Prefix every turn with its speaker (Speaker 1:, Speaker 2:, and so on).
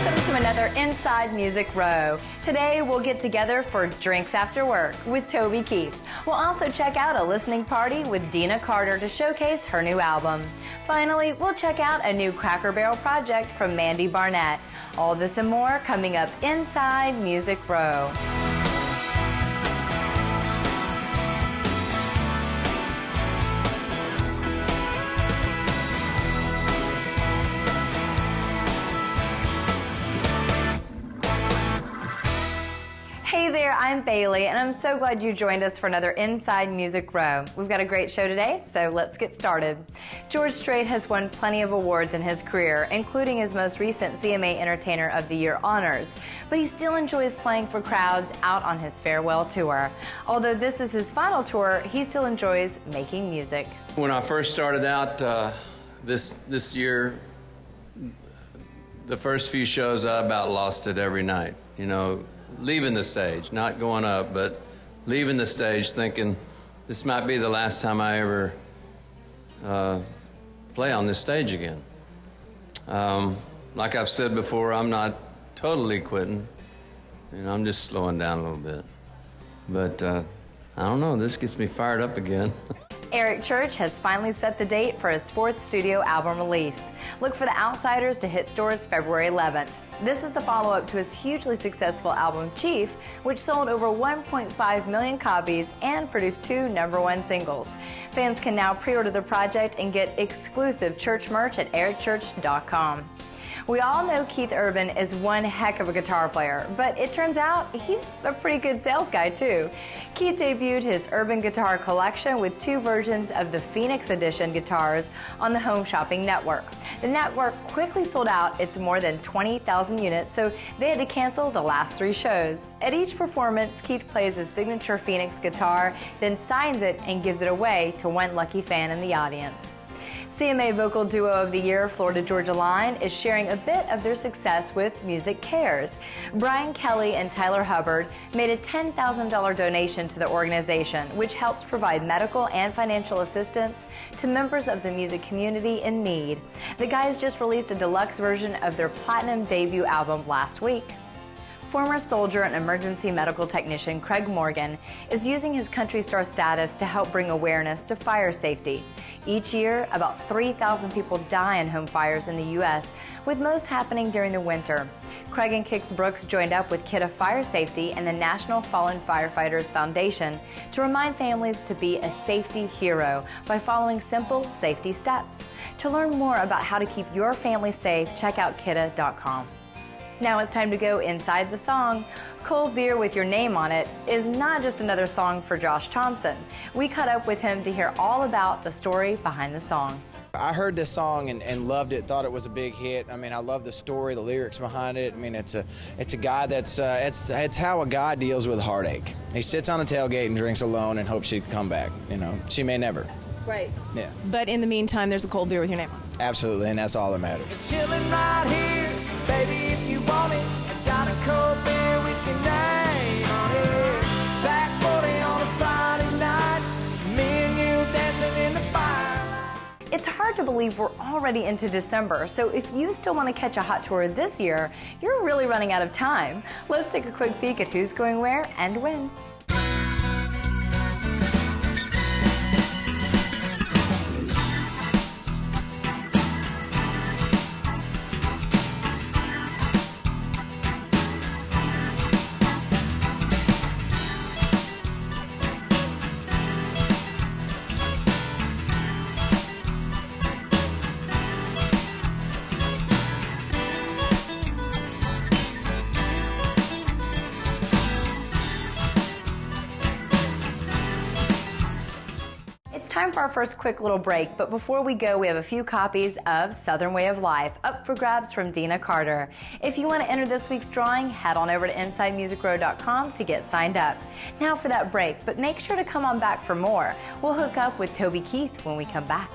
Speaker 1: Welcome to another Inside Music Row. Today we'll get together for drinks after work with Toby Keith. We'll also check out a listening party with Dina Carter to showcase her new album. Finally, we'll check out a new Cracker Barrel project from Mandy Barnett. All this and more coming up Inside Music Row. Hey there, I'm Bailey, and I'm so glad you joined us for another Inside Music Row. We've got a great show today, so let's get started. George Strait has won plenty of awards in his career, including his most recent CMA Entertainer of the Year honors, but he still enjoys playing for crowds out on his farewell tour. Although this is his final tour, he still enjoys making music.
Speaker 2: When I first started out this year, the first few shows I about lost it every night, you know. Leaving the stage, not going up, but leaving the stage thinking this might be the last time I ever play on this stage again. Like I've said before, I'm not totally quitting. You know, I'm just slowing down a little bit. But I don't know, this gets me fired up again.
Speaker 1: Eric Church has finally set the date for his fourth studio album release. Look for The Outsiders to hit stores February 11th. This is the follow-up to his hugely successful album, Chief, which sold over 1.5 million copies and produced 2 #1 singles. Fans can now pre-order the project and get exclusive Church merch at ericchurch.com. We all know Keith Urban is one heck of a guitar player, but it turns out he's a pretty good sales guy too. Keith debuted his Urban guitar collection with 2 versions of the Phoenix Edition guitars on the Home Shopping Network. The network quickly sold out its more than 20,000 units, so they had to cancel the last 3 shows. At each performance, Keith plays his signature Phoenix guitar, then signs it and gives it away to one lucky fan in the audience. CMA Vocal Duo of the Year, Florida Georgia Line, is sharing a bit of their success with Music Cares. Brian Kelly and Tyler Hubbard made a $10,000 donation to the organization, which helps provide medical and financial assistance to members of the music community in need. The guys just released a deluxe version of their platinum debut album last week. Former soldier and emergency medical technician Craig Morgan is using his country star status to help bring awareness to fire safety. Each year, about 3,000 people die in home fires in the U.S., with most happening during the winter. Craig and Kix Brooks joined up with Kidda Fire Safety and the National Fallen Firefighters Foundation to remind families to be a safety hero by following simple safety steps. To learn more about how to keep your family safe, check out kidda.com. Now it's time to go inside the song. Cold Beer with Your Name on It is not just another song for Josh Thompson. We caught up with him to hear all about the story behind the song.
Speaker 3: I heard this song and loved it, thought it was a big hit. I mean, I love the story, the lyrics behind it. I mean, it's a guy that's, it's how a guy deals with heartache. He sits on a tailgate and drinks alone and hopes she'd come back. You know, she may never.
Speaker 4: Right.
Speaker 3: Yeah.
Speaker 4: But in the meantime, there's a cold beer with your name on it.
Speaker 3: Absolutely, and that's all that matters.
Speaker 5: Chillin' right here, baby, if you want it. I got a cold beer with your name on it. Back 40 on a Friday night, me and you dancing in the firelight.
Speaker 1: It's hard to believe we're already into December, so if you still want to catch a hot tour this year, you're really running out of time. Let's take a quick peek at who's going where and when. Time for our first quick little break, but before we go, we have a few copies of Southern Way of Life up for grabs from Dina Carter. If you want to enter this week's drawing, head on over to InsideMusicRow.com to get signed up. Now for that break, but make sure to come on back for more. We'll hook up with Toby Keith when we come back.